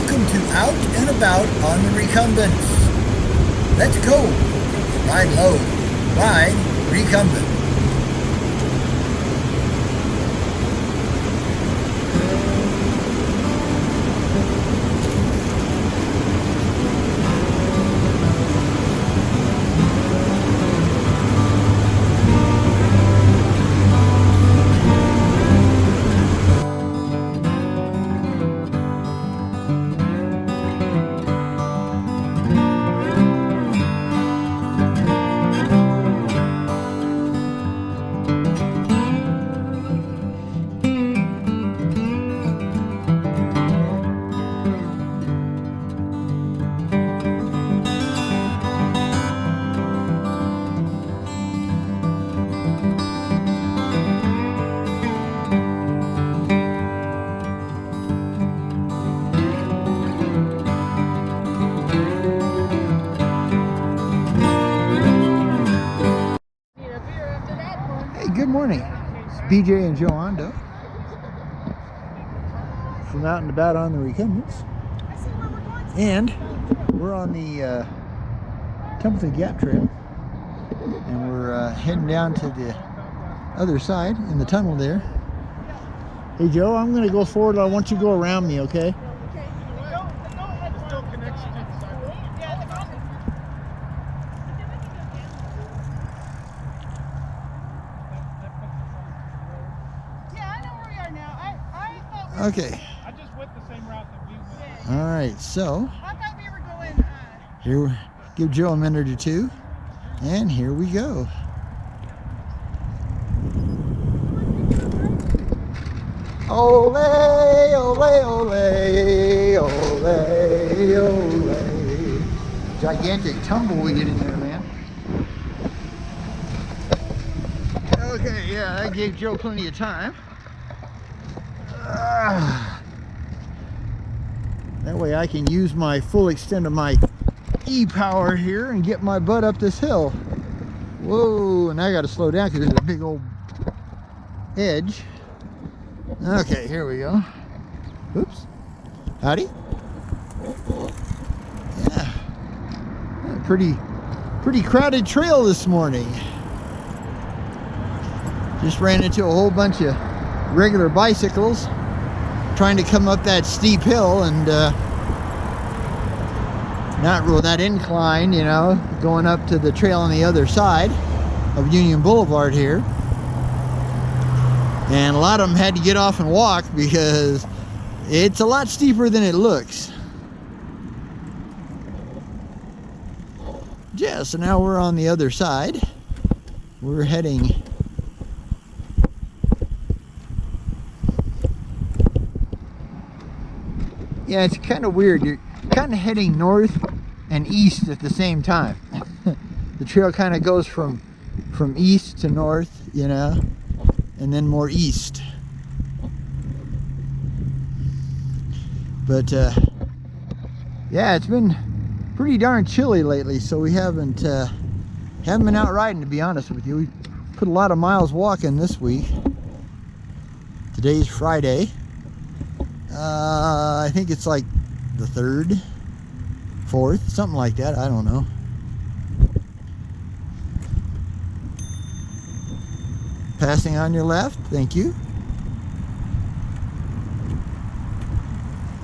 Welcome to Out and About on the Recumbents. Let's go. Ride low. Ride recumbent. Good morning. It's BJ and Joe Ondo from Out and About on the Recumbents, and we're on the Templeton Gap Trail, and we're heading down to the other side in the tunnel there. Hey Joe, I'm going to go forward. I want you to go around me, okay? Okay. I just went the same route that we went. All right, so I thought we were going. here, give Joe a minute or two, and here we go. Ole, ole, ole, ole, ole. Gigantic tumble we get in there, man. Okay, yeah, that gave Joe plenty of time. That way I can use my full extent of my e-power here and get my butt up this hill. Whoa, and I got to slow down because there's a big old edge. Okay, here we go. Oops. Howdy. Yeah. Pretty crowded trail this morning. Just ran into a whole bunch of regular bicycles trying to come up that steep hill, and not real that incline, you know, going up to the trail on the other side of Union Boulevard here. And a lot of them had to get off and walk because it's a lot steeper than it looks. Yeah, so now we're on the other side. We're heading yeah, it's kind of weird. You're kind of heading north and east at the same time. The trail kind of goes from east to north, you know, and then more east. But yeah, it's been pretty darn chilly lately, so we haven't been out riding, to be honest with you. We put a lot of miles walking this week. Today's Friday. I think it's like the 3rd, 4th, something like that. I don't know. Passing on your left, thank you.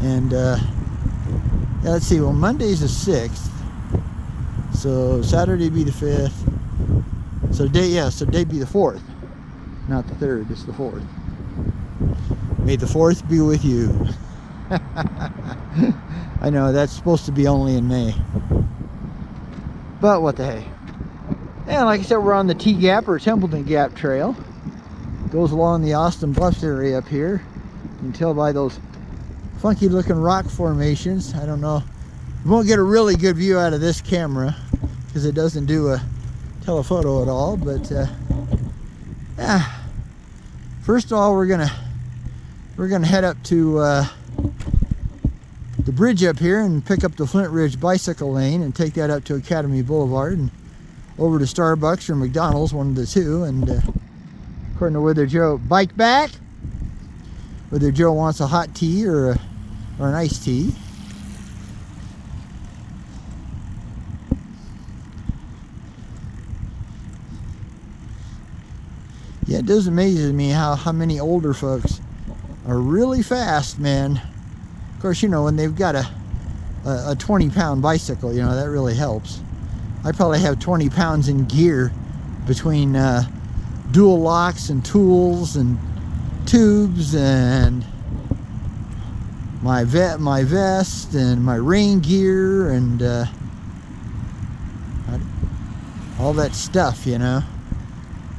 And yeah, let's see. Well, Monday's the 6th, so Saturday be the 5th. So day be the 4th, not the 3rd. It's the 4th. May the 4th be with you. I know that's supposed to be only in May, but what the hey. Yeah, like I said, we're on the T-Gap or Templeton Gap Trail. Goes along the Austin Bluffs area up here. You can tell by those funky looking rock formations. I don't know. You won't get a really good view out of this camera because it doesn't do a telephoto at all, but yeah. First of all, we're gonna head up to the bridge up here and pick up the Flint Ridge bicycle lane and take that up to Academy Boulevard and over to Starbucks or McDonald's, one of the two. And according to whether Joe bike back, whether Joe wants a hot tea or an iced tea. does amaze me how many older folks are really fast, man. Of course, you know, when they've got a 20-pound bicycle, you know, that really helps. I probably have 20 pounds in gear between dual locks and tools and tubes and my vest and my rain gear and all that stuff, you know,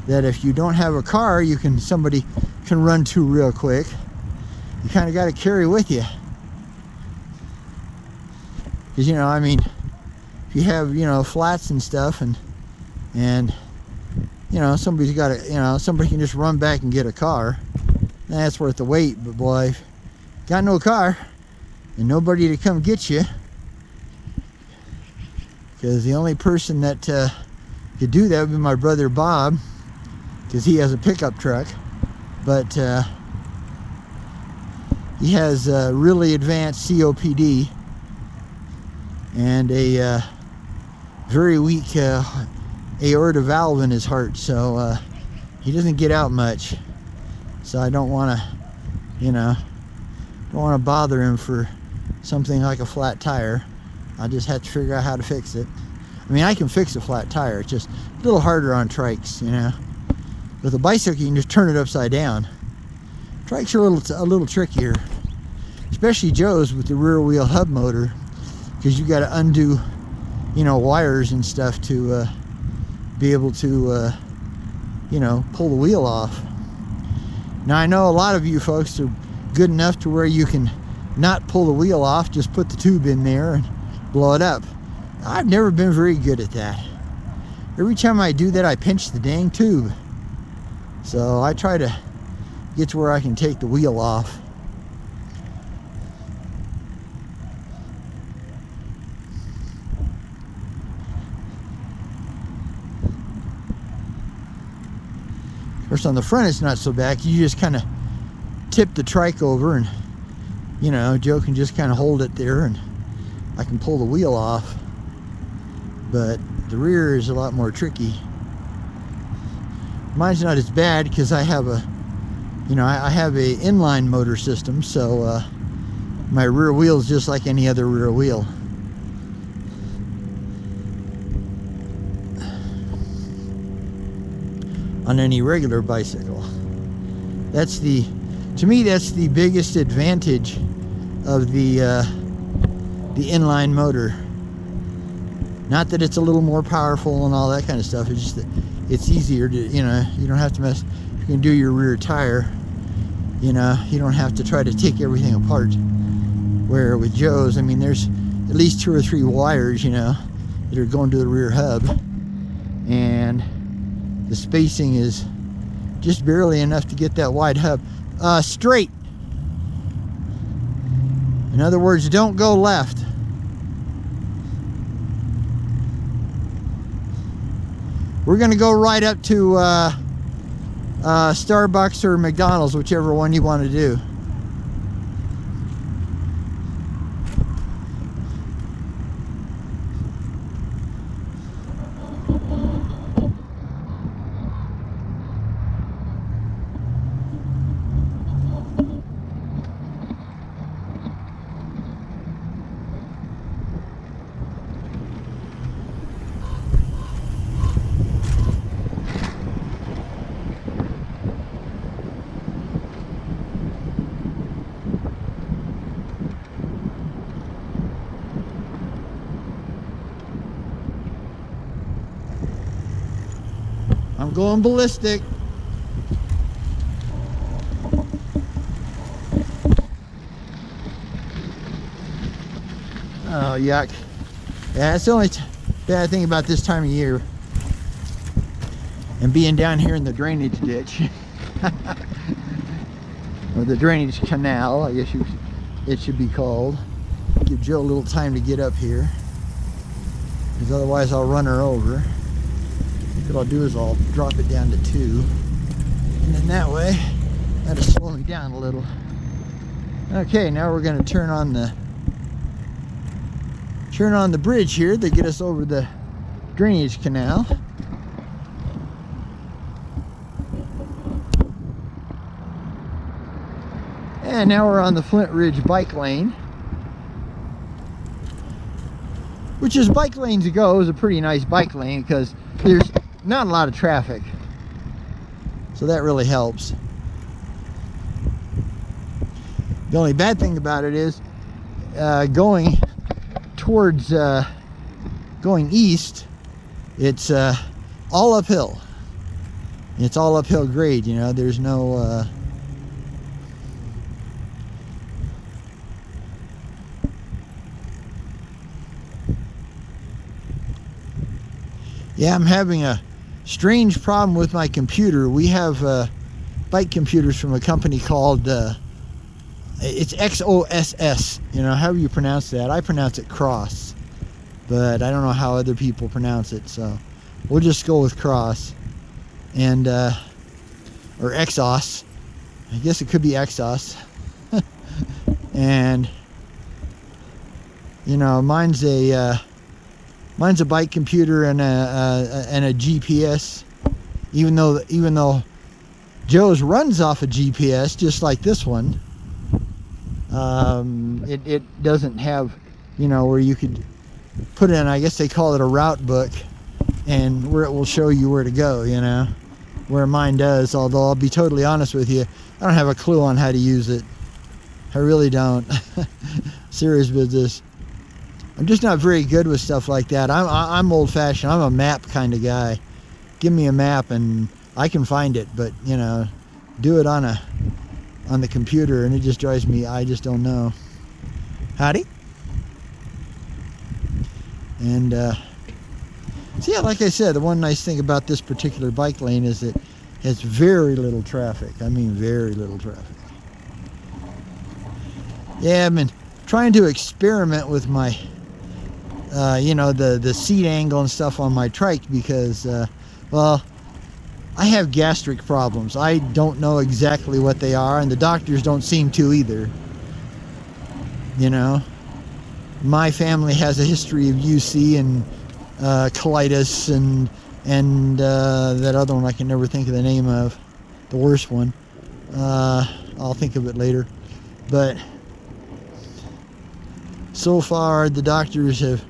that if you don't have a car, somebody can run to real quick. You kind of got to carry with you, because, you know, I mean, if you have, you know, flats and stuff, and you know, somebody's got to, you know, somebody can just run back and get a car. That's worth the wait. But boy, if you got no car and nobody to come get you, because the only person that could do that would be my brother Bob, because he has a pickup truck, but he has really advanced COPD and a very weak aorta valve in his heart, so he doesn't get out much. So I don't want to, you know, don't want to bother him for something like a flat tire. I just have to figure out how to fix it. I mean, I can fix a flat tire. It's just a little harder on trikes, you know. With a bicycle, you can just turn it upside down. Trikes are a little trickier, especially Joe's with the rear wheel hub motor, because you got to undo, you know, wires and stuff to be able to, you know, pull the wheel off. Now, I know a lot of you folks are good enough to where you can not pull the wheel off, just put the tube in there and blow it up. I've never been very good at that. Every time I do that, I pinch the dang tube. So I try to get to where I can take the wheel off. Of course, on the front it's not so bad. You just kind of tip the trike over, and, you know, Joe can just kind of hold it there and I can pull the wheel off. But the rear is a lot more tricky. Mine's not as bad because I have a, you know, I have a inline motor system, so my rear wheel is just like any other rear wheel. On any regular bicycle. That's the, to me, that's the biggest advantage of the inline motor. Not that it's a little more powerful and all that kind of stuff. It's just that it's easier to, you know, you don't have to mess. You can do your rear tire. You know, you don't have to try to take everything apart. Where with Joe's, I mean, there's at least 2 or 3 wires, you know, that are going to the rear hub, and the spacing is just barely enough to get that wide hub straight. In other words, don't go left. We're gonna go right up to Starbucks or McDonald's, whichever one you want to do. I'm going ballistic. Oh, yuck. Yeah, that's the only bad thing about this time of year. And being down here in the drainage ditch. Or the drainage canal, I guess it should be called. Give Jill a little time to get up here, because otherwise I'll run her over. What I'll do is I'll drop it down to 2, and then that way that'll slow me down a little. Okay, now we're going to turn on the bridge here to get us over the drainage canal. And now we're on the Flint Ridge bike lane, which as bike lanes go is a pretty nice bike lane because there's not a lot of traffic. So that really helps. The only bad thing about it is going towards going east, it's all uphill. It's all uphill grade, you know. There's no yeah, I'm having a strange problem with my computer. We have bike computers from a company called it's XOSS, you know, however you pronounce that. I pronounce it Cross, but I don't know how other people pronounce it, so we'll just go with Cross. And or Exos, I guess it could be Exos. And you know, mine's a bike computer and a GPS, even though Joe's runs off a GPS just like this one. It doesn't have, you know, where you could put in, I guess they call it a route book, and where it will show you where to go, you know, where mine does. Although I'll be totally honest with you, I don't have a clue on how to use it. I really don't. Serious business. I'm just not very good with stuff like that. I'm old-fashioned. I'm a map kind of guy. Give me a map and I can find it, but you know, do it on the computer and it just drives me, I just don't know. Howdy. And so yeah, like I said, the one nice thing about this particular bike lane is it has very little traffic. I mean very little traffic. Yeah, I've been trying to experiment with my you know, the seat angle and stuff on my trike because well, I have gastric problems. I don't know exactly what they are, and the doctors don't seem to either. You know, my family has a history of UC and colitis and that other one I can never think of the name of, the worst one. I'll think of it later. But so far the doctors have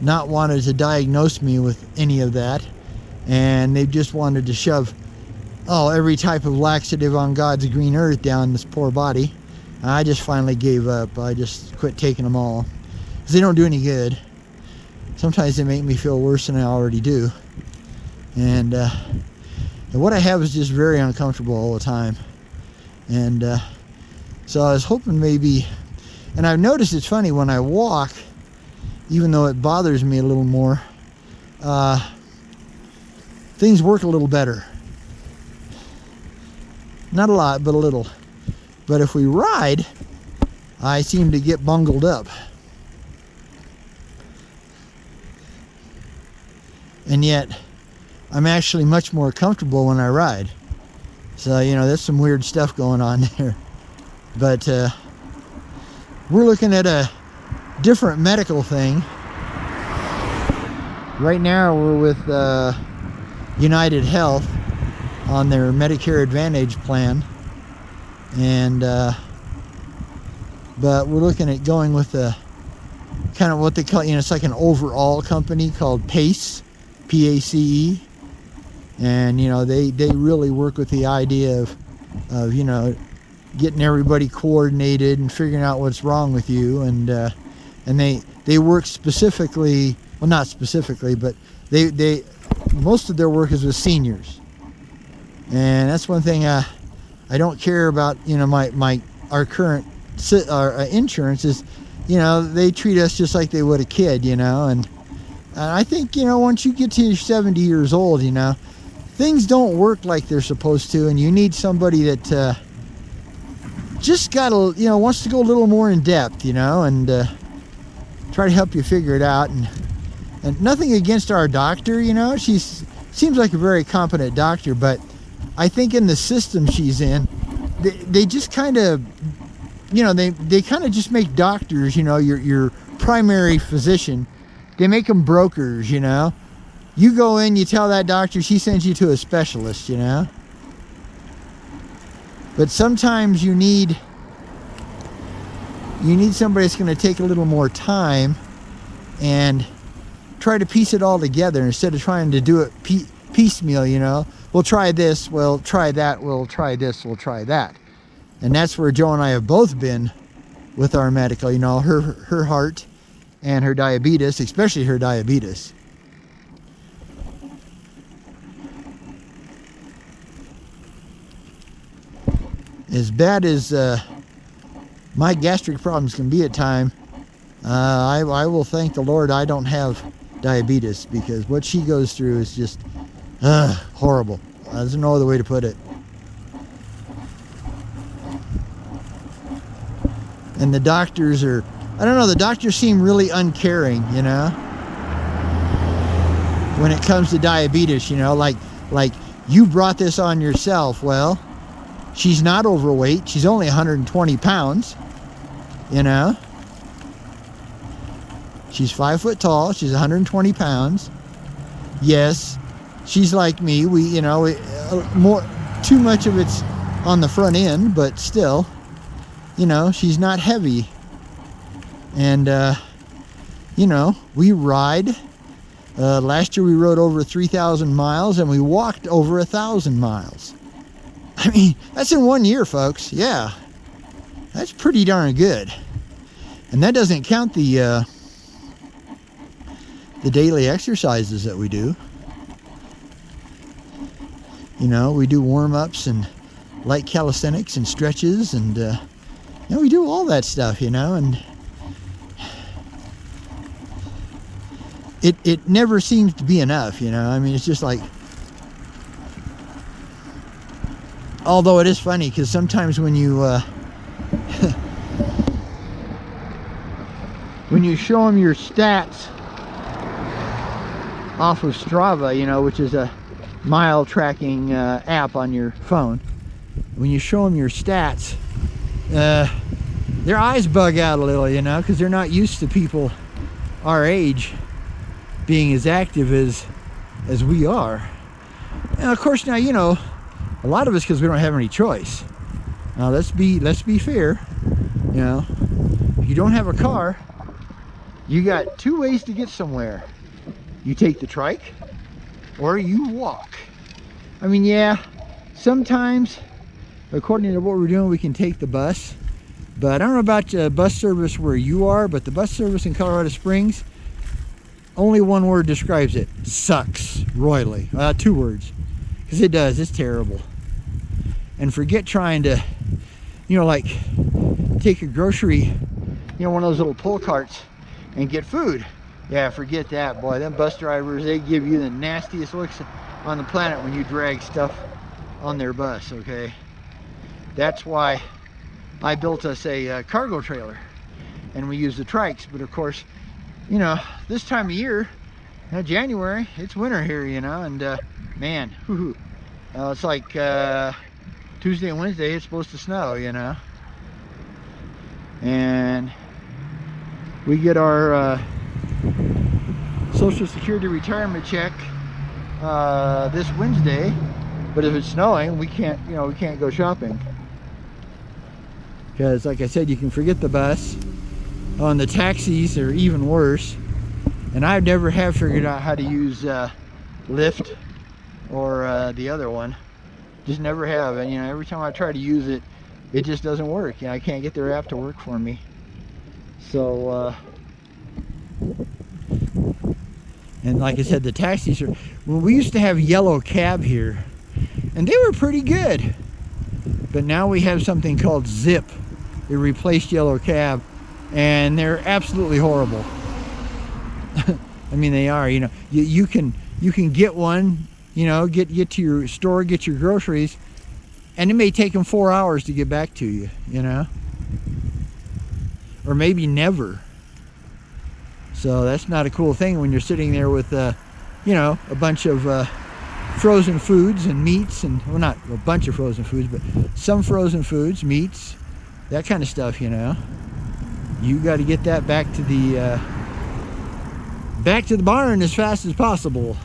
not wanted to diagnose me with any of that, and they've just wanted to shove every type of laxative on God's green earth down this poor body. I just finally gave up. I just quit taking them all because they don't do any good. Sometimes they make me feel worse than I already do, and what I have is just very uncomfortable all the time. And so I was hoping maybe, and I've noticed it's funny when I walk, even though it bothers me a little more, things work a little better. Not a lot, but a little. But if we ride, I seem to get bungled up. And yet, I'm actually much more comfortable when I ride. So, you know, there's some weird stuff going on there. But we're looking at a different medical thing. Right now we're with United Health on their Medicare Advantage plan, and but we're looking at going with a kind of what they call, you know, it's like an overall company called PACE, P-A-C-E, and you know, they really work with the idea of you know, getting everybody coordinated and figuring out what's wrong with you, and they work specifically, well, not specifically, but they most of their work is with seniors. And that's one thing I don't care about, you know, our current insurance is, you know, they treat us just like they would a kid, you know, and I think, you know, once you get to 70 years old, you know, things don't work like they're supposed to, and you need somebody that just gotta, you know, wants to go a little more in depth, you know, and try to help you figure it out. And nothing against our doctor, you know, she seems like a very competent doctor, but I think in the system she's in, they just kind of, you know, they kind of just make doctors, you know, your primary physician, they make them brokers, you know. You go in, you tell that doctor, she sends you to a specialist, you know. But sometimes you need You need somebody that's going to take a little more time and try to piece it all together instead of trying to do it piecemeal, you know. We'll try this, we'll try that, we'll try this, we'll try that. And that's where Joe and I have both been with our medical, you know, her heart and her diabetes, especially her diabetes. As bad as my gastric problems can be at times, I will thank the Lord I don't have diabetes, because what she goes through is just horrible. There's no other way to put it. And the doctors are, I don't know, the doctors seem really uncaring, you know, when it comes to diabetes, you know, like you brought this on yourself. Well, she's not overweight. She's only 120 pounds, you know. She's 5 foot tall. She's 120 pounds. Yes, she's like me. You know, too much of it's on the front end, but still, you know, she's not heavy. And, you know, we ride. Last year we rode over 3,000 miles, and we walked over 1,000 miles. I mean, that's in 1 year, folks. Yeah, that's pretty darn good. And that doesn't count the daily exercises that we do. You know, we do warm-ups and light calisthenics and stretches, and you know, we do all that stuff, you know, and it never seems to be enough, you know. I mean, it's just like, although it is funny, because sometimes when you when you show them your stats off of Strava, you know, which is a mile tracking app on your phone, when you show them your stats, their eyes bug out a little, you know, because they're not used to people our age being as active as we are. And of course, now, you know, a lot of us, because we don't have any choice. Now let's be fair, you know. If you don't have a car, you got two ways to get somewhere. You take the trike, or you walk. I mean, yeah, sometimes, according to what we're doing, we can take the bus. But I don't know about bus service where you are, but the bus service in Colorado Springs, only one word describes it: sucks royally. 2 words, because it does. It's terrible. And forget trying to, you know, like take a grocery, you know, one of those little pull carts and get food. Yeah, forget that, boy. Them bus drivers, they give you the nastiest looks on the planet when you drag stuff on their bus, okay? That's why I built us a cargo trailer, and we use the trikes. But of course, you know, this time of year, January, it's winter here, you know, and man, it's like Tuesday and Wednesday, it's supposed to snow, you know. And we get our Social Security retirement check this Wednesday, but if it's snowing, we can't, you know, we can't go shopping, because like I said, you can forget the bus. On the taxis, are even worse, and I never have figured out how to use Lyft or the other one. Just never have. And you know, every time I try to use it, it just doesn't work. You know, I can't get their app to work for me. So and like I said, the taxis are, well, we used to have yellow cab here, and they were pretty good, but now we have something called Zip. It replaced yellow cab, and they're absolutely horrible. I mean, they are, you know, you can get one, you know, get to your store, get your groceries, and it may take them 4 hours to get back to you, you know, or maybe never. So that's not a cool thing when you're sitting there with, you know, a bunch of frozen foods and meats, and, well, not a bunch of frozen foods, but some frozen foods, meats, that kind of stuff, you know. You got to get that back to the barn as fast as possible.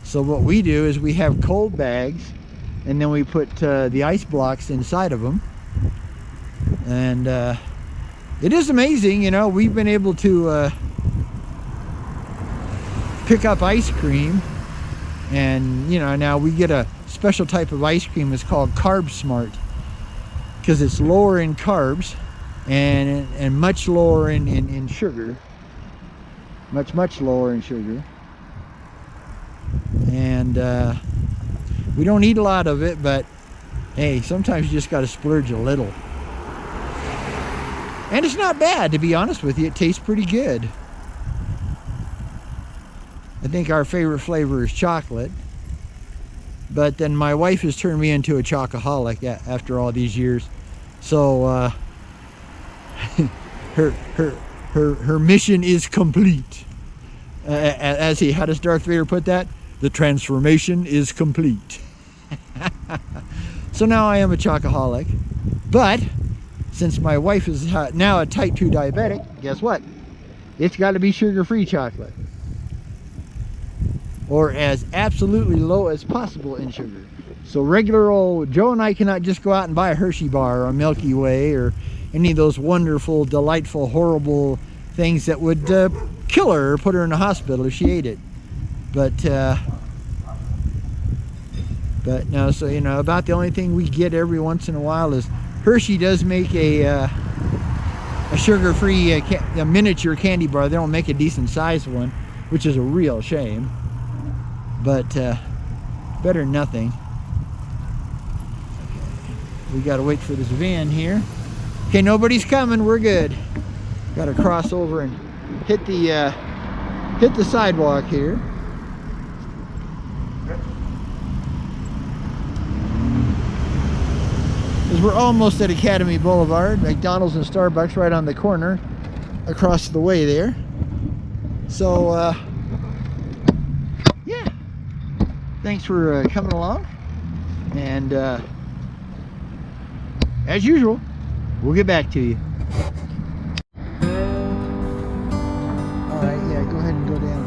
So what we do is we have cold bags, and then we put the ice blocks inside of them, And it is amazing, you know, we've been able to pick up ice cream, and you know, now we get a special type of ice cream. It's called Carb Smart, because it's lower in carbs and much lower in sugar, much lower in sugar. And we don't eat a lot of it, but hey, sometimes you just got to splurge a little. And it's not bad, to be honest with you. It tastes pretty good. I think our favorite flavor is chocolate. But then my wife has turned me into a chocoholic after all these years. So her mission is complete. How does Darth Vader put that? The transformation is complete. So now I am a chocoholic. But since my wife is now a type 2 diabetic, guess what? It's got to be sugar-free chocolate. Or as absolutely low as possible in sugar. So regular old Joe and I cannot just go out and buy a Hershey bar or a Milky Way or any of those wonderful, delightful, horrible things that would kill her or put her in the hospital if she ate it. But no, so you know, about the only thing we get every once in a while is Hershey does make a sugar-free a miniature candy bar. They don't make a decent sized one, which is a real shame. But better than nothing. Okay. We gotta wait for this van here. Okay, nobody's coming. We're good. Gotta cross over and hit the sidewalk here. Because we're almost at Academy Boulevard. McDonald's and Starbucks right on the corner across the way there. So yeah, thanks for coming along, and as usual, we'll get back to you. Alright, yeah, go ahead and go down.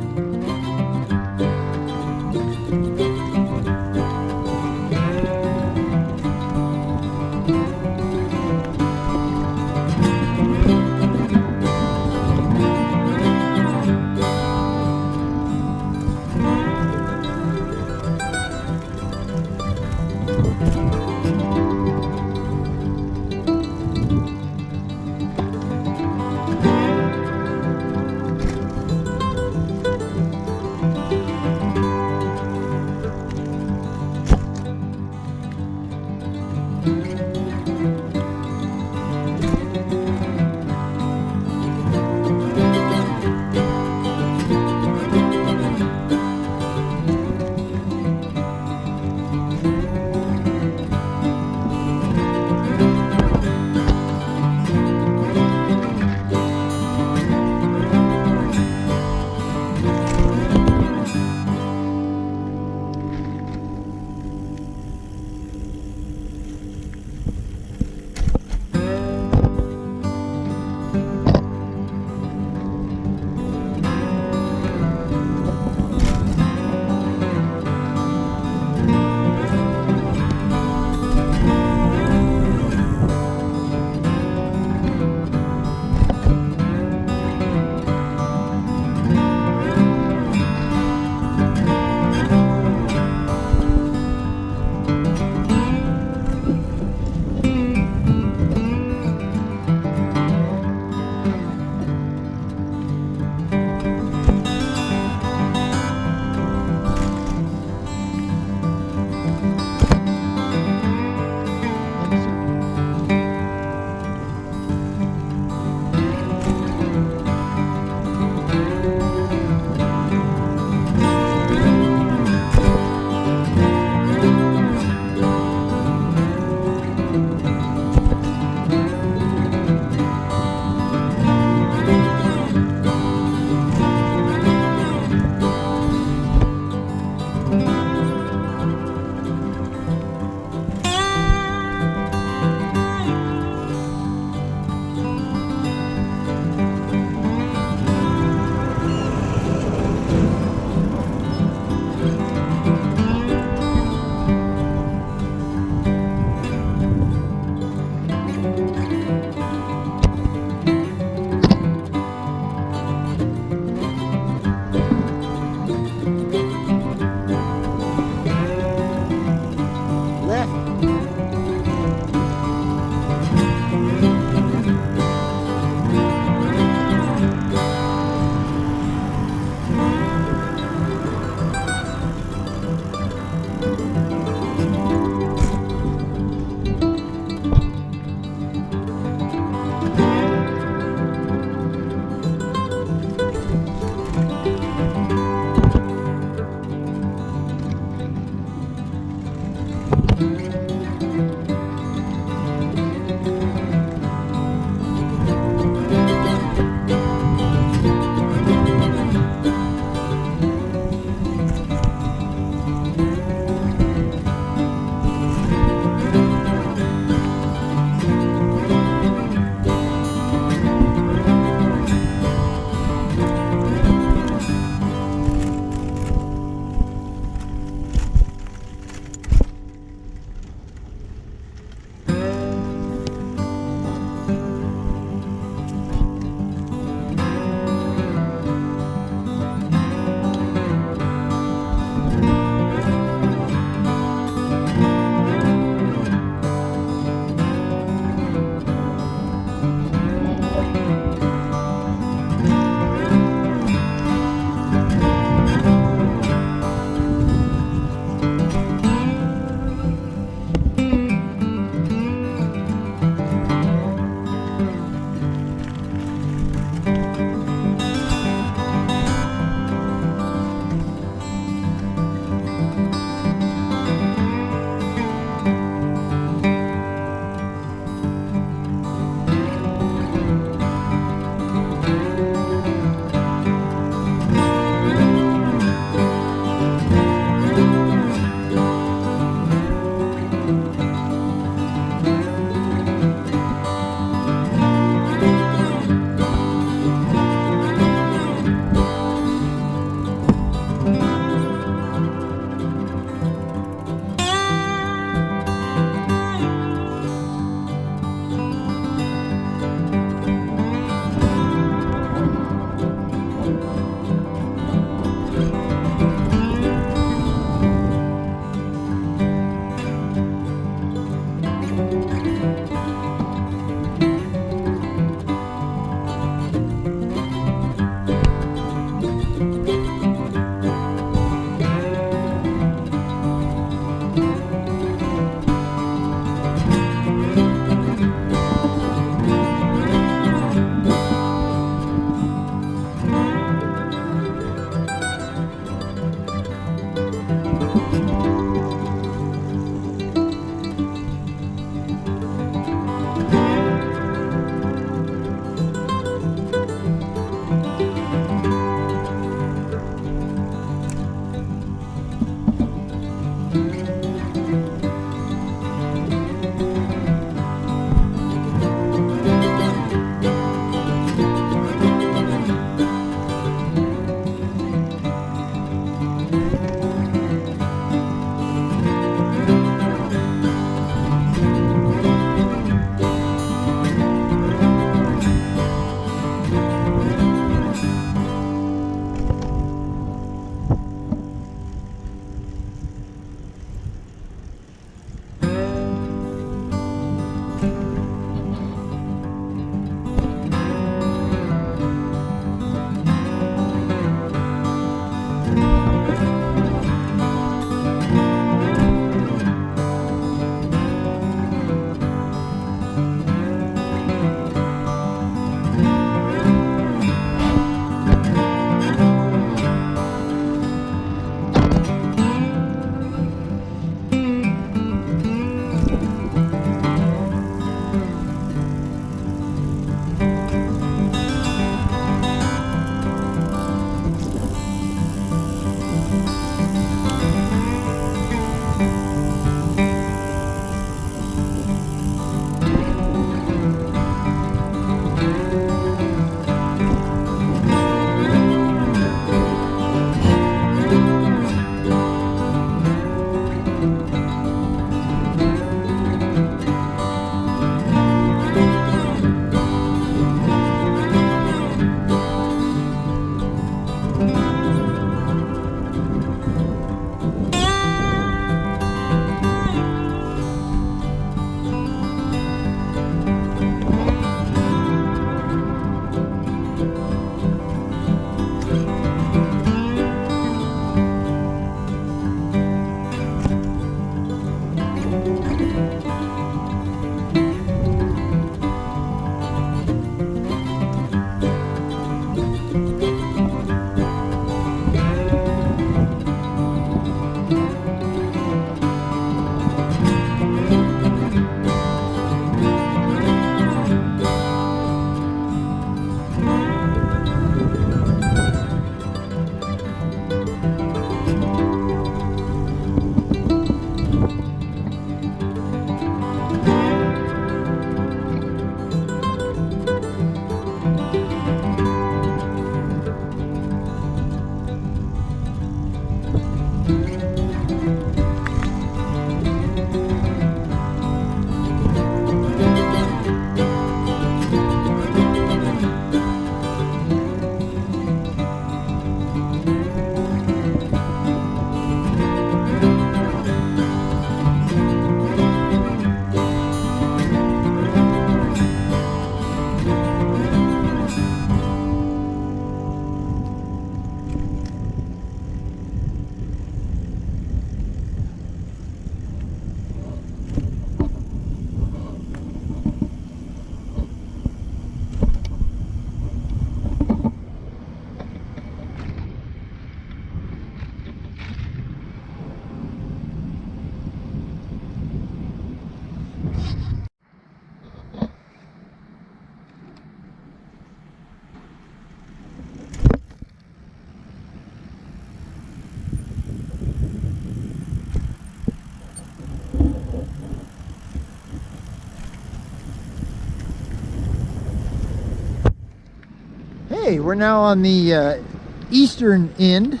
Hey, we're now on the eastern end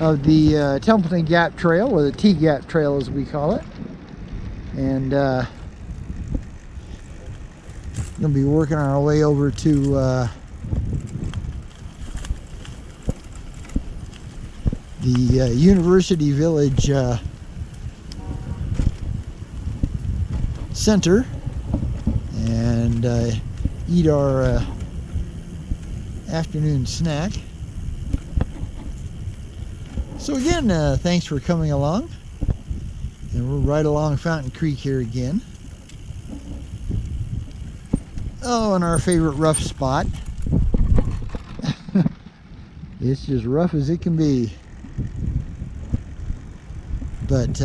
of the Templeton Gap Trail, or the T-Gap Trail as we call it. And we're going to be working our way over to the University Village Center and eat our afternoon snack. So again, thanks for coming along. And we're right along Fountain Creek here again. Oh, and our favorite rough spot. It's just rough as it can be. But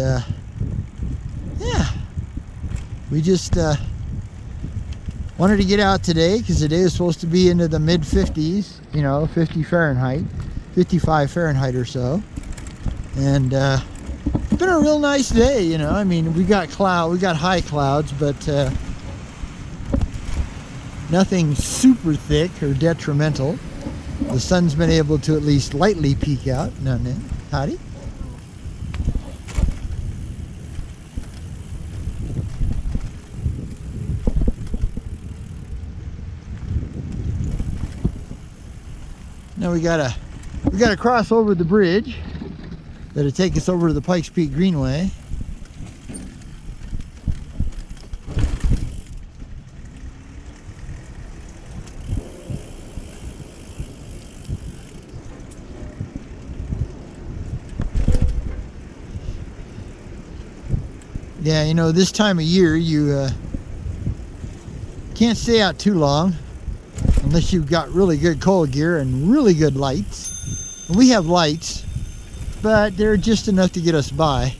yeah, we just wanted to get out today because today is supposed to be into the mid 50s, you know, 50 Fahrenheit, 55 Fahrenheit or so. And it's been a real nice day, you know. I mean, we got high clouds, but nothing super thick or detrimental. The sun's been able to at least lightly peek out now and then. Howdy. Now we gotta cross over the bridge that'll take us over to the Pikes Peak Greenway. Yeah, you know, this time of year you can't stay out too long unless you've got really good cold gear and really good lights. And we have lights, but they're just enough to get us by.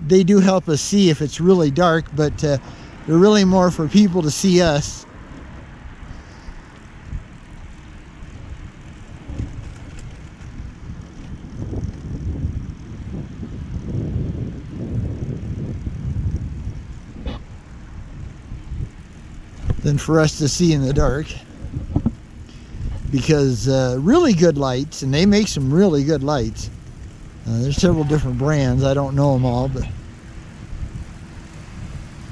They do help us see if it's really dark, but they're really more for people to see us. Than for us to see in the dark, because really good lights, and they make some really good lights. There's several different brands. I don't know them all,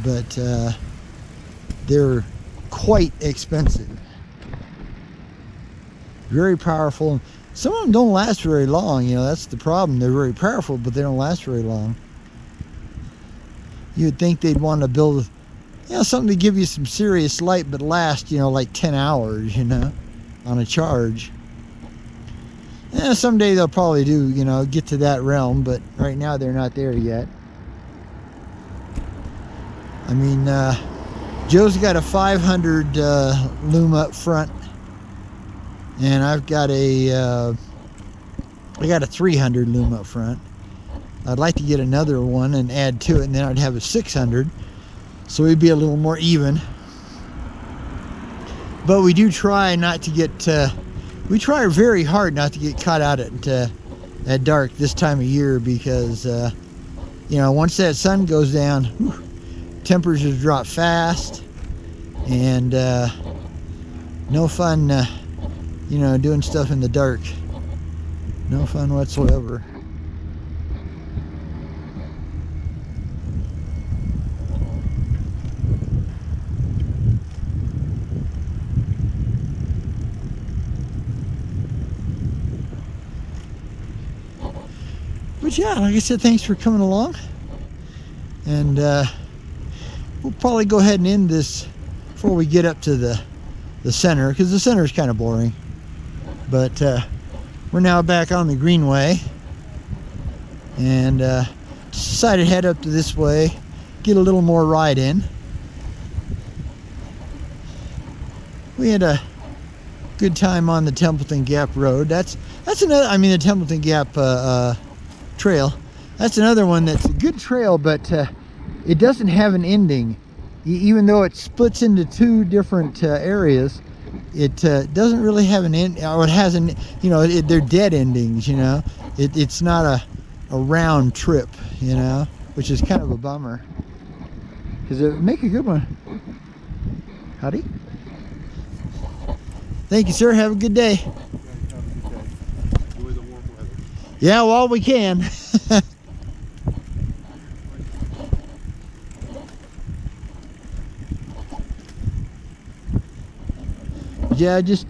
but they're quite expensive. Very powerful. Some of them don't last very long. You know, that's the problem. They're very powerful, but they don't last very long. You'd think they'd want to build, you know, something to give you some serious light but last, you know, like 10 hours, you know, on a charge. Yeah, someday they'll probably do, you know, get to that realm, but right now they're not there yet. I mean, Joe's got a 500 loom up front, and I've got I got a 300 loom up front. I'd like to get another one and add to it, and then I'd have a 600. So we'd be a little more even. But we do try not to get, we try very hard not to get caught out at dark this time of year, because, you know, once that sun goes down, whew, temperatures drop fast, and no fun, you know, doing stuff in the dark. No fun whatsoever. But yeah, like I said, thanks for coming along. And we'll probably go ahead and end this before we get up to the center, because the center is kind of boring. But we're now back on the Greenway, and decided to head up to this way, get a little more ride in. We had a good time on the Templeton Gap Road. That's another, I mean, the Templeton Gap Trail. That's another one that's a good trail, but it doesn't have an ending. Even though it splits into two different areas, it doesn't really have an end, or it has an, you know, they're dead endings, you know. It's not a round trip, you know, which is kind of a bummer, because it would make a good one. Howdy. Thank you, sir. Have a good day. Have a good day. Enjoy the warm weather. Yeah, well, we can. Yeah, just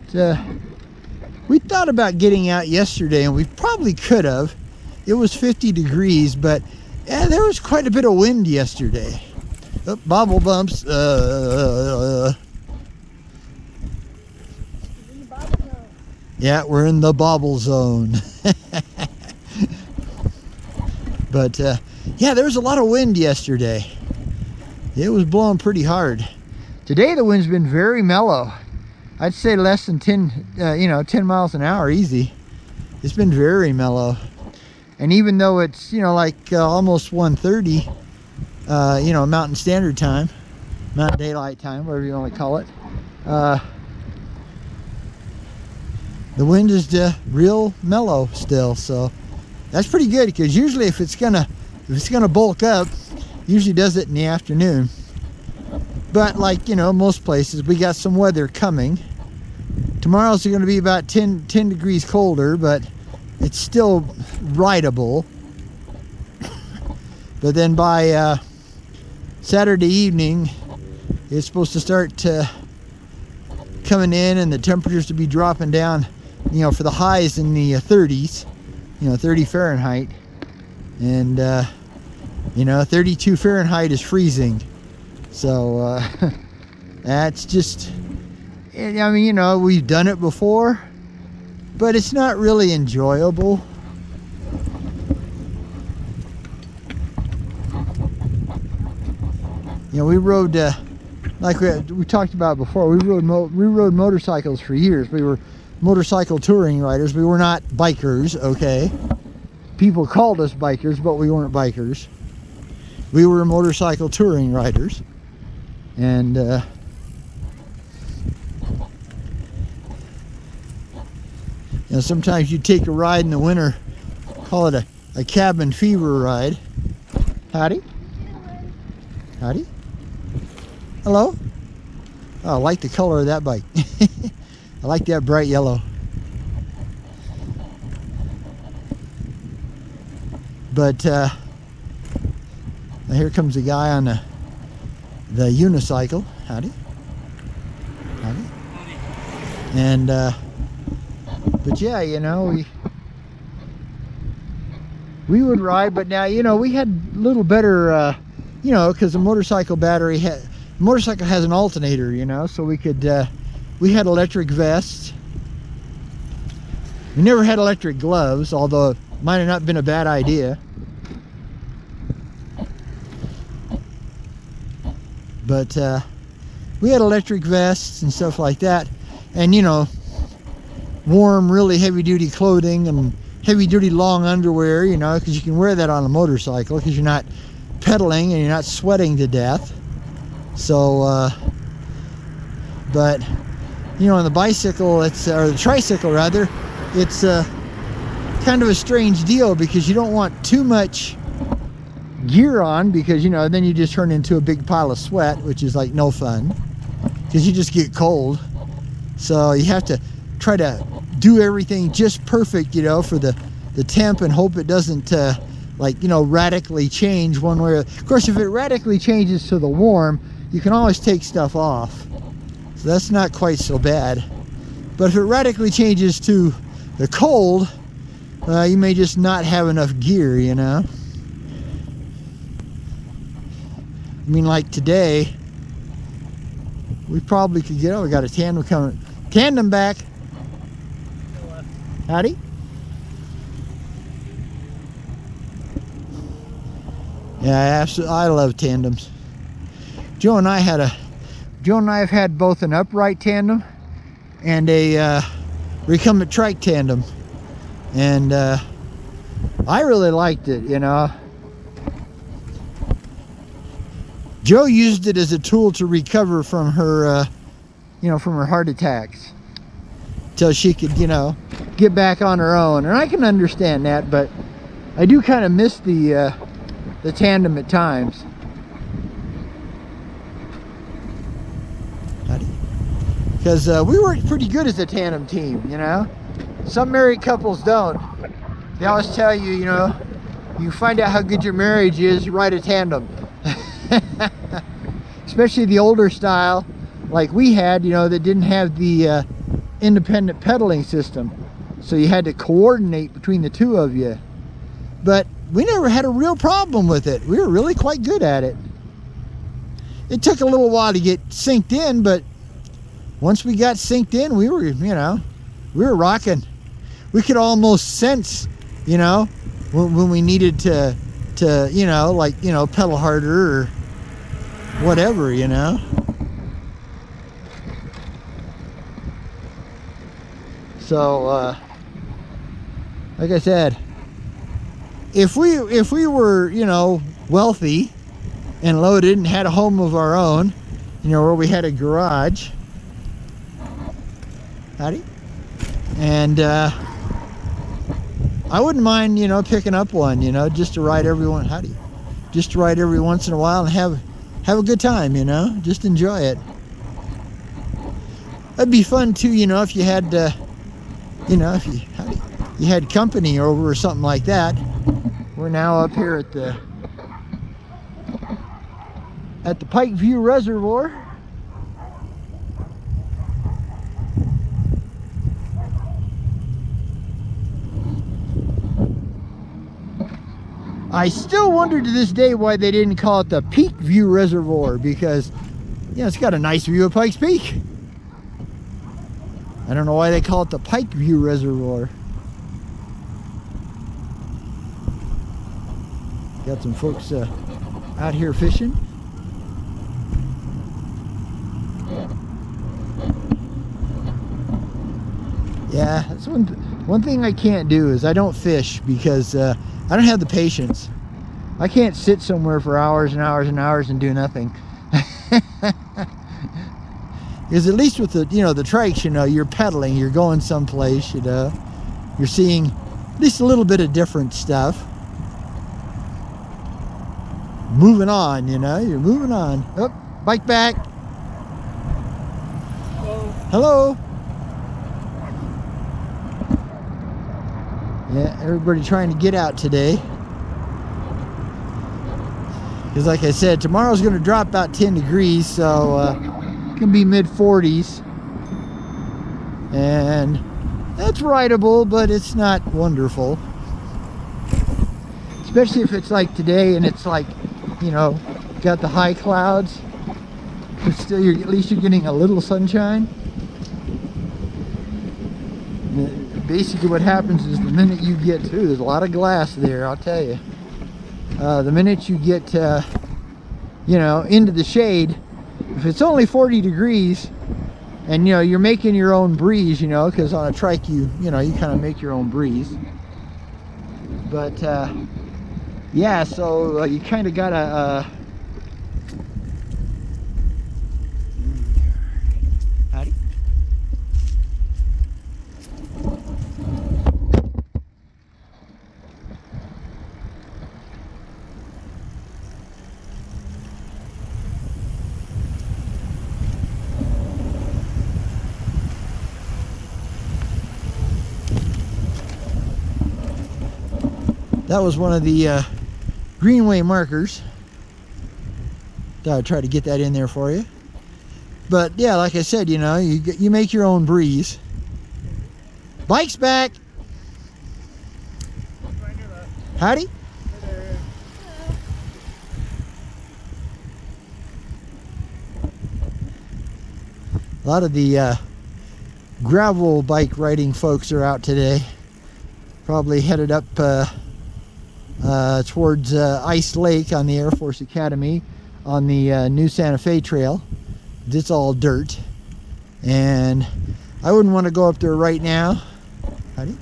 we thought about getting out yesterday, and we probably could have. It was 50 degrees, but yeah, there was quite a bit of wind yesterday. Oh, bobble bumps. Yeah, we're in the bobble zone. But yeah, there was a lot of wind yesterday. It was blowing pretty hard. Today the wind's been very mellow. I'd say less than 10 miles an hour easy. It's been very mellow. And even though it's, like almost 1:30, Mountain Standard Time, Mountain Daylight Time, whatever you want to call it, the wind is real mellow still. So that's pretty good, because usually if it's gonna bulk up, usually does it in the afternoon. But like, most places, we got some weather coming. Tomorrow's going to be about 10 degrees colder, but it's still rideable. But then by Saturday evening, it's supposed to start coming in, and the temperatures to be dropping down, for the highs in the 30s, 30 Fahrenheit. And, 32 Fahrenheit is freezing. So that's just, I mean, we've done it before, but it's not really enjoyable. We rode, like we talked about before, we rode motorcycles for years. We were motorcycle touring riders. We were not bikers, okay? People called us bikers, but we weren't bikers. We were motorcycle touring riders. And sometimes you take a ride in the winter, call it a cabin fever ride. Howdy. Howdy. Hello. Oh, I like the color of that bike. I like that bright yellow. But now here comes a guy on the unicycle. Howdy. Howdy. And but yeah, we would ride, but now we had a little better because the motorcycle motorcycle has an alternator, so we could we had electric vests. We never had electric gloves, although it might have not been a bad idea. But we had electric vests and stuff like that, and warm, really heavy-duty clothing and heavy-duty long underwear, because you can wear that on a motorcycle because you're not pedaling and you're not sweating to death. So, but on the bicycle, or the tricycle rather, it's kind of a strange deal, because you don't want too much gear on, because then you just turn into a big pile of sweat, which is like no fun, because you just get cold. So you have to try to do everything just perfect, for the temp, and hope it doesn't radically change one way. Of course, if it radically changes to the warm, you can always take stuff off, so that's not quite so bad. But if it radically changes to the cold, you may just not have enough gear, I mean, like today, we probably could get, we got a tandem coming. Tandem back. Howdy. Yeah, absolutely. I love tandems. Joe and I have had both an upright tandem and a recumbent trike tandem, and I really liked it. Joe used it as a tool to recover from her, from her heart attacks, till she could, get back on her own. And I can understand that, but I do kind of miss the tandem at times. Because we worked pretty good as a tandem team, you know. Some married couples don't. They always tell you, you know, you find out how good your marriage is, you ride a tandem. Especially the older style like we had, you know, that didn't have the independent pedaling system. So you had to coordinate between the two of you. But we never had a real problem with it. We were really quite good at it. It took a little while to get synced in, but once we got synced in, we were, you know, we were rocking. We could almost sense, you know, when we needed to, you know, like, you know, pedal harder or whatever, you know. So, like I said, if we were, you know, wealthy and loaded and had a home of our own, you know, where we had a garage, howdy, and I wouldn't mind, you know, picking up one, you know, just to ride just to ride every once in a while and have a good time, you know, just enjoy it. It'd be fun too, you know, if you had, you know, if you had company over or something like that. We're now up here at the Pike View Reservoir. I still wonder to this day why they didn't call it the Peak View Reservoir, because, you know, it's got a nice view of Pikes Peak. I don't know why they call it the Pike View Reservoir. Got some folks out here fishing. Yeah, that's one thing I can't do is I don't fish because I don't have the patience. I can't sit somewhere for hours and hours and hours and do nothing. Because at least with the, you know, the trikes, you know, you're pedaling, you're going someplace, you know, you're seeing at least a little bit of different stuff. Moving on, you know, you're moving on. Oh, bike back. Hello. Hello. Yeah, everybody trying to get out today. Because like I said, tomorrow's going to drop about 10 degrees, so it can be mid-40s. And that's rideable, but it's not wonderful. Especially if it's like today and it's like, you know, got the high clouds, but still at least you're getting a little sunshine. Basically what happens is the minute you get to, there's a lot of glass there, I'll tell you. The minute you get, you know, into the shade, if it's only 40 degrees and, you know, you're making your own breeze, you know, because on a trike you know, you kind of make your own breeze. But, yeah, so you kind of gotta, howdy. That was one of the Greenway markers. Thought I'd try to get that in there for you. But yeah, like I said, you know, you make your own breeze. Bike's back. Howdy. A lot of the gravel bike riding folks are out today. Probably headed up towards Ice Lake on the Air Force Academy on the new Santa Fe Trail. It's all dirt, and I wouldn't want to go up there right now. Howdy.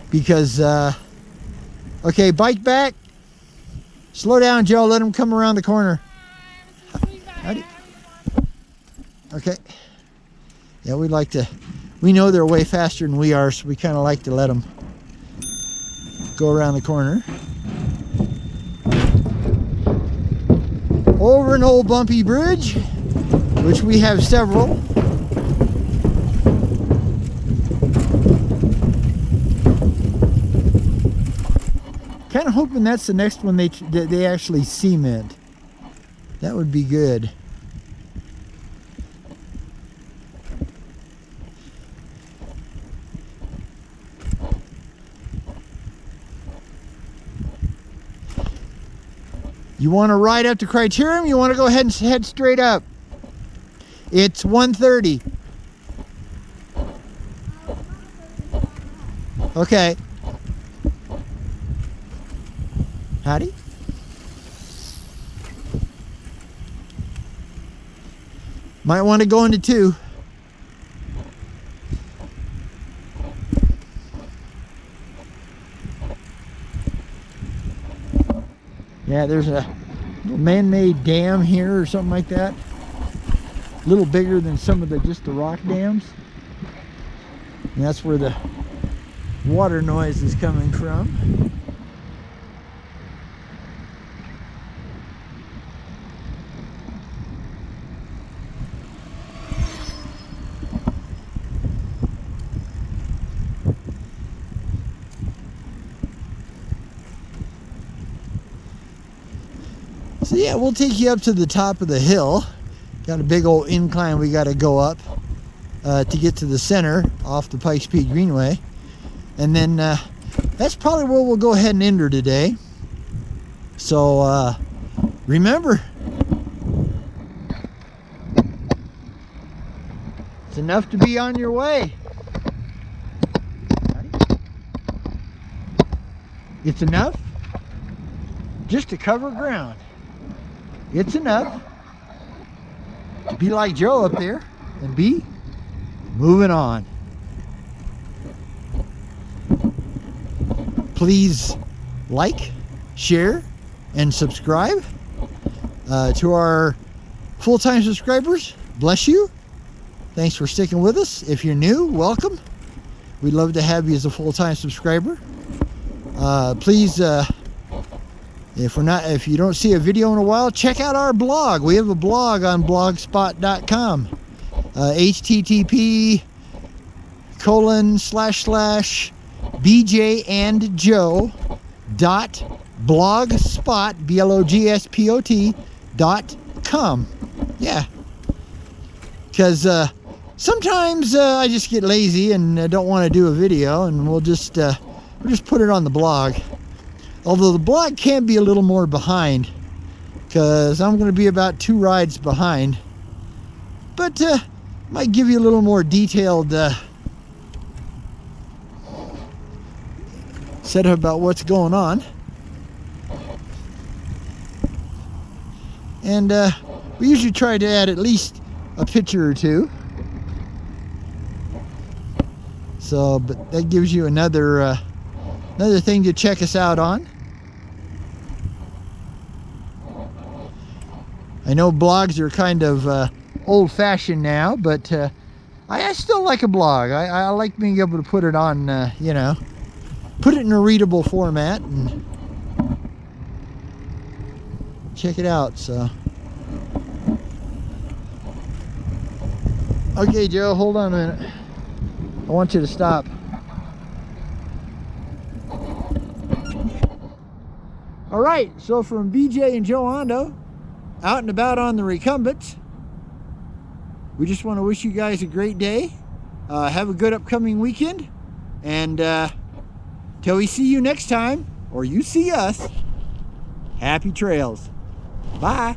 Because okay, bike back. Slow down, Joe. Let him come around the corner. Howdy. Okay. Yeah, we know they're way faster than we are, so we kind of like to let them go around the corner. Over an old bumpy bridge, which we have several. kind of hoping that's the next one they actually cement. That would be good. You want to ride up to Criterium? You want to go ahead and head straight up? It's 1:30. Okay. Howdy. Might want to go into 2. Yeah, there's a little man-made dam here or something like that. A little bigger than some of just the rock dams. And that's where the water noise is coming from. So yeah, we'll take you up to the top of the hill. Got a big old incline we got to go up to get to the center off the Pikes Peak Greenway. And then that's probably where we'll go ahead and enter today. So remember, it's enough to be on your way. It's enough just to cover ground. It's enough to be like Joe up there and be moving on. Please like, share, and subscribe to our full-time subscribers. Bless you. Thanks for sticking with us. If you're new, welcome. We'd love to have you as a full-time subscriber. Please, if you don't see a video in a while, check out our blog. We have a blog on blogspot.com. http://bjandjoe.blogspot.com. Yeah. Because sometimes I just get lazy and don't want to do a video, and we'll just put it on the blog. Although the blog can be a little more behind, because I'm going to be about 2 rides behind, but might give you a little more detailed setup about what's going on. And we usually try to add at least a picture or 2. So, but that gives you another thing to check us out on. I know blogs are kind of old-fashioned now, but I still like a blog. I like being able to put it on, you know, put it in a readable format and check it out. So, okay, Joe, hold on a minute. I want you to stop. All right, so from BJ and Joe Hondo, out and about on the Recumbents, we just want to wish you guys a great day. Have a good upcoming weekend, and till we see you next time, or you see us, happy trails. Bye.